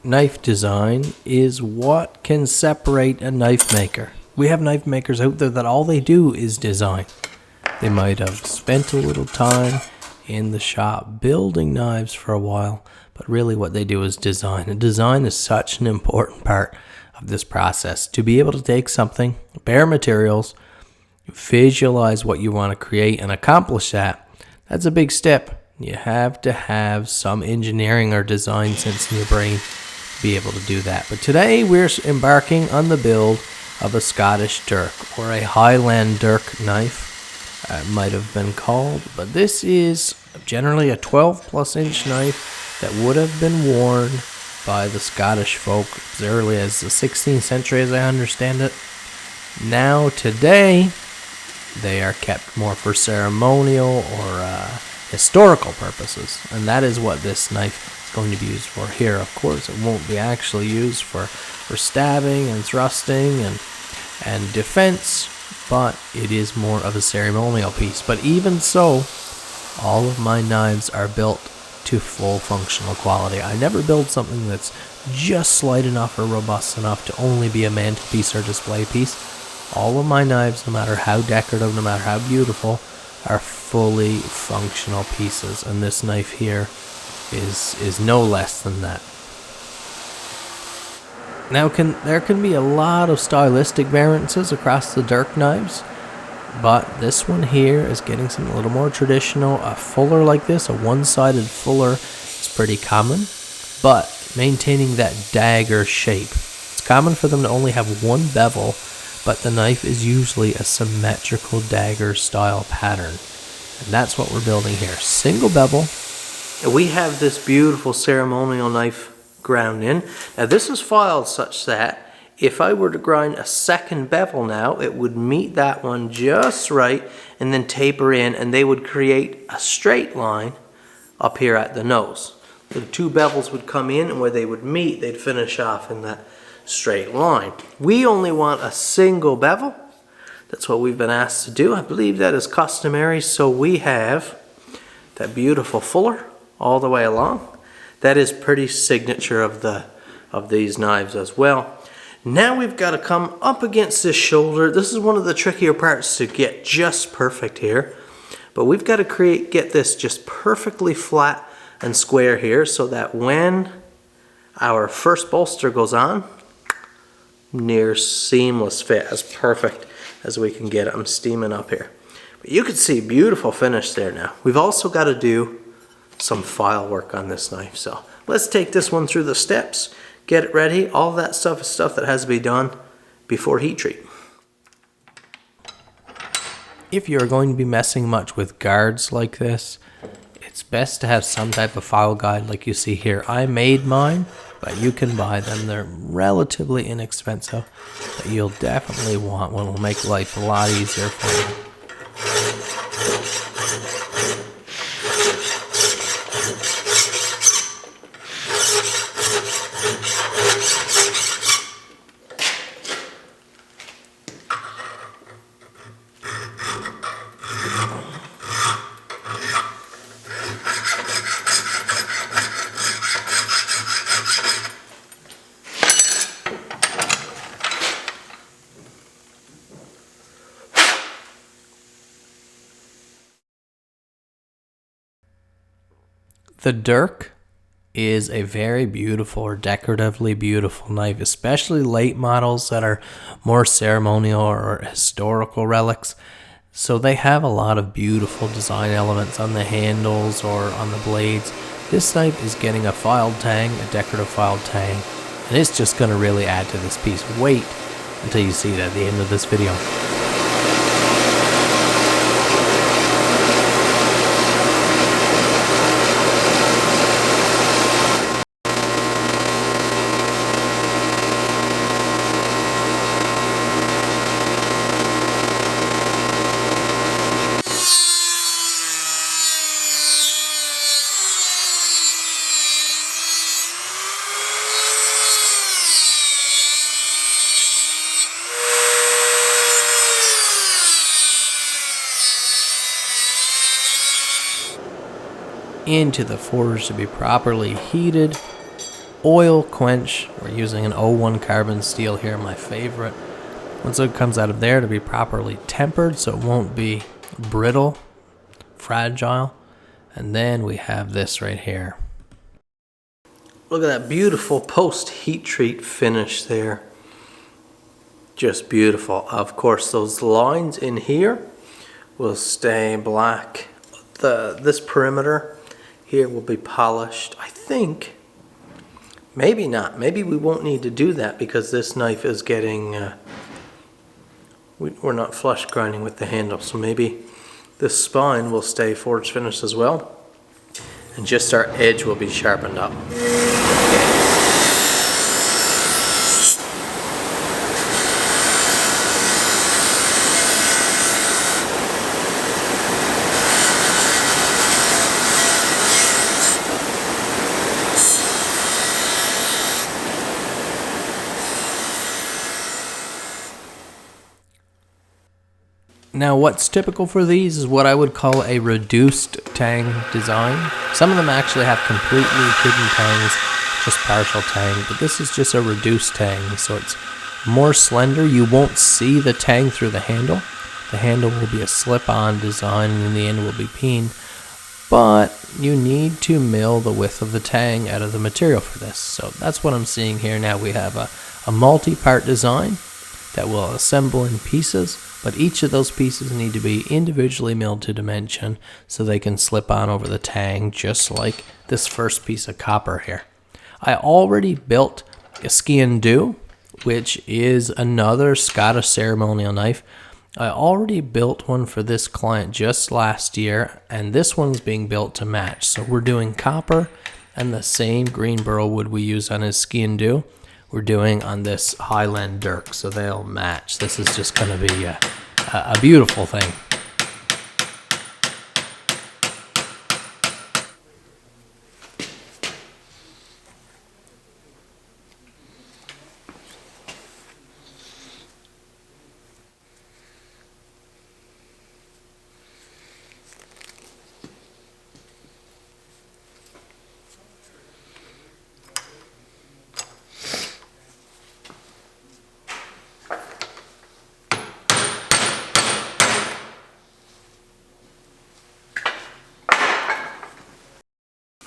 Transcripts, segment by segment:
knife design is what can separate a knife maker. We have knife makers out there that all they do is design. They might have spent a little time in the shop building knives for a while, but really what they do is design. And design is such an important part of this process. To be able to take something, bare materials, visualize what you want to create and accomplish that, that's a big step. You have to have some engineering or design sense in your brain to be able to do that. But today we're embarking on the build of a Scottish Dirk, or a Highland Dirk knife, it might have been called. But this is generally a 12+ inch knife that would have been worn by the Scottish folk as early as the 16th century, as I understand it. Now today they are kept more for ceremonial or historical purposes, and that is what this knife is going to be used for here. Of course, it won't be actually used for stabbing and thrusting and defense, but it is more of a ceremonial piece. But even so, all of my knives are built to full functional quality. I never build something that's just slight enough or robust enough to only be a mantelpiece or display piece. All of my knives, no matter how decorative, no matter how beautiful, are fully functional pieces, and this knife here is no less than that. Now there can be a lot of stylistic variances across the Dirk knives, but this one here is getting something a little more traditional. A fuller like this, a one-sided fuller, is pretty common, but maintaining that dagger shape. It's common for them to only have one bevel, but the knife is usually a symmetrical dagger style pattern. And that's what we're building here. Single bevel. We have this beautiful ceremonial knife ground in. Now this is filed such that if I were to grind a second bevel now, it would meet that one just right and then taper in, and they would create a straight line up here at the nose. The two bevels would come in, and where they would meet, they'd finish off in that straight line. We only want a single bevel. That's what we've been asked to do. I believe that is customary, so we have that beautiful fuller all the way along. That is pretty signature of these knives as well. Now we've got to come up against this shoulder. This is one of the trickier parts to get just perfect here, but we've got to get this just perfectly flat and square here, so that when our first bolster goes on, near seamless fit, as perfect as we can get it. I'm steaming up here, but you can see beautiful finish there. Now we've also got to do some file work on this knife, so let's take this one through the steps, get it ready. All that stuff is stuff that has to be done before heat treat. If you're going to be messing much with guards like this, it's best to have some type of file guide like you see here. I made mine, but you can buy them. They're relatively inexpensive, but you'll definitely want one. Will make life a lot easier for you. The Dirk is a very beautiful or decoratively beautiful knife, especially late models that are more ceremonial or historical relics. So they have a lot of beautiful design elements on the handles or on the blades. This knife is getting a filed tang, a decorative filed tang, and it's just going to really add to this piece. Wait until you see it at the end of this video. Into the forge to be properly heated. oil quench. We're using an O1 carbon steel here, my favorite. Once it comes out of there, to be properly tempered so it won't be brittle, fragile. And then we have this right here. Look at that beautiful post heat treat finish there. Just beautiful. Of course, those lines in here will stay black. This perimeter here will be polished. I think, maybe not. Maybe we won't need to do that because this knife is getting, we're not flush grinding with the handle. So maybe this spine will stay forged finished as well. And just our edge will be sharpened up. Now what's typical for these is what I would call a reduced tang design. Some of them actually have completely hidden tangs, just partial tang, but this is just a reduced tang, so it's more slender. You won't see the tang through the handle. The handle will be a slip-on design and in the end will be peen, but you need to mill the width of the tang out of the material for this. So that's what I'm seeing here now. We have a multi-part design that will assemble in pieces, but each of those pieces need to be individually milled to dimension so they can slip on over the tang, just like this first piece of copper here. I already built a Ski Do, which is another Scottish ceremonial knife. I already built one for this client just last year, and this one's being built to match. So we're doing copper and the same green burl wood we use on his Ski Do. We're doing on this Highland Dirk, so they'll match. This is just going to be a beautiful thing.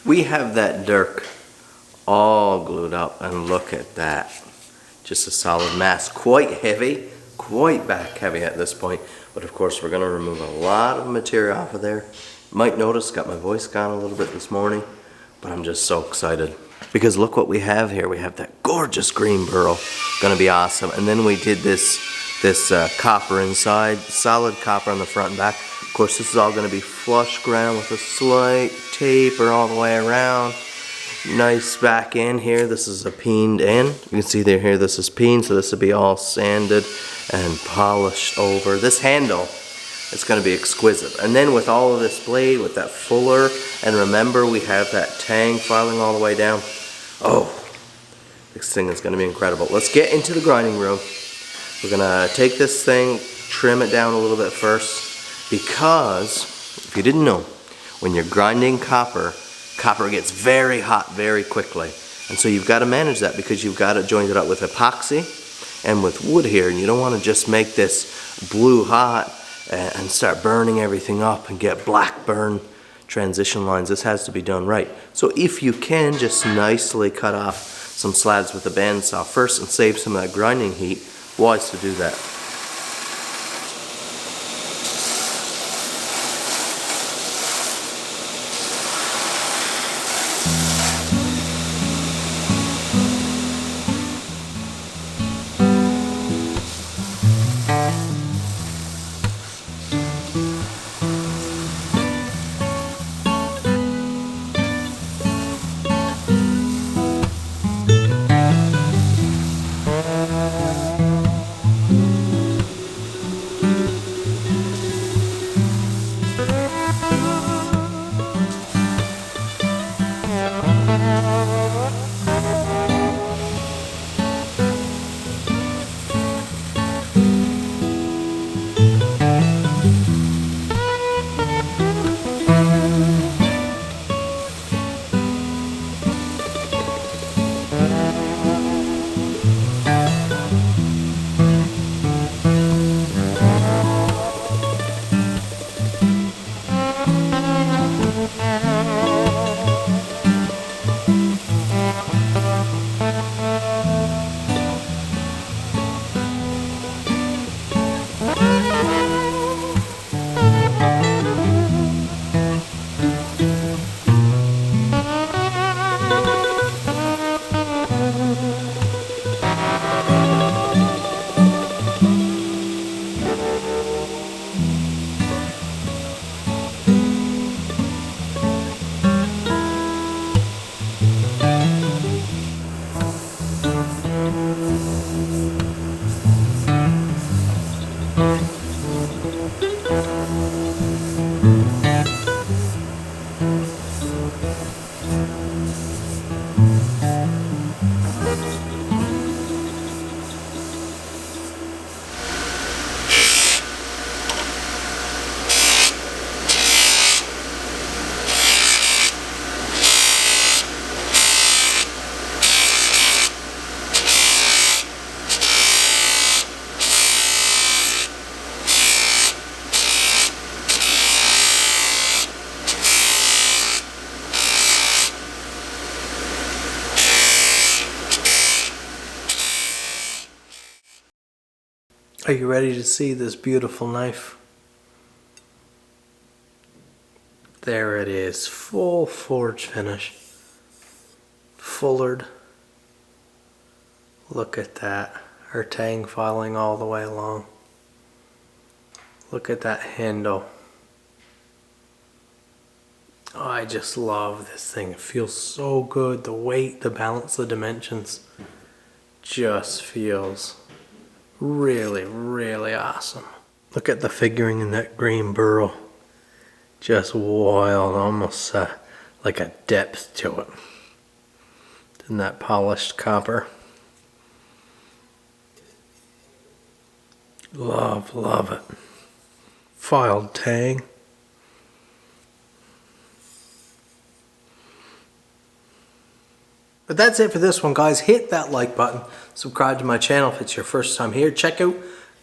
We have that Dirk all glued up, and look at that. Just a solid mass, quite heavy, quite back heavy at this point. But of course we're gonna remove a lot of material off of there. You might notice, got my voice gone a little bit this morning, but I'm just so excited. Because look what we have here. We have that gorgeous green burl, gonna be awesome. And then we did this copper inside, solid copper on the front and back. Of course, this is all going to be flush ground with a slight taper all the way around. Nice back end here. This is a peened end. You can see there here, this is peened, so this will be all sanded and polished over. This handle, it's going to be exquisite. And then with all of this blade, with that fuller, and remember we have that tang filing all the way down. Oh, this thing is going to be incredible. Let's get into the grinding room. We're going to take this thing, trim it down a little bit first. Because, if you didn't know, when you're grinding copper, copper gets very hot very quickly. And so you've got to manage that because you've got to join it up with epoxy and with wood here. And you don't want to just make this blue hot and start burning everything up and get black burn transition lines. This has to be done right. So if you can, just nicely cut off some slabs with a bandsaw first and save some of that grinding heat. Wise to do that. Are you ready to see this beautiful knife? There it is, full forge finish. Fullered. Look at that. Her tang filing all the way along. Look at that handle. Oh, I just love this thing. It feels so good. The weight, the balance, the dimensions just feels really, really awesome. Look at the figuring in that green burl. Just wild, almost like a depth to it. In that polished copper. Love, love it. Filed tang. But that's it for this one, guys. Hit that like button. Subscribe to my channel if it's your first time here. Check out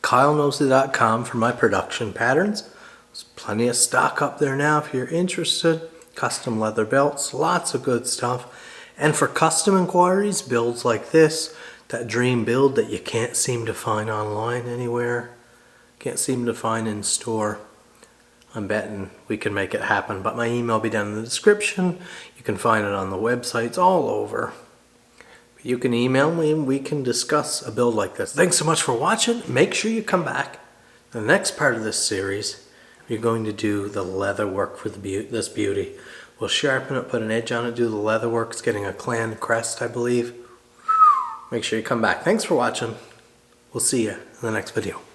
KyleNoseworthy.com for my production patterns. There's plenty of stock up there now if you're interested. Custom leather belts, lots of good stuff. And for custom inquiries, builds like this, that dream build that you can't seem to find online anywhere, can't seem to find in store, I'm betting we can make it happen. But my email will be down in the description. You can find it on the websites all over. You can email me and we can discuss a build like this. Thanks so much for watching. Make sure you come back. The next part of this series, we're going to do the leather work for this beauty. We'll sharpen it, put an edge on it, do the leather work. It's getting a clan crest, I believe. Make sure you come back. Thanks for watching. We'll see you in the next video.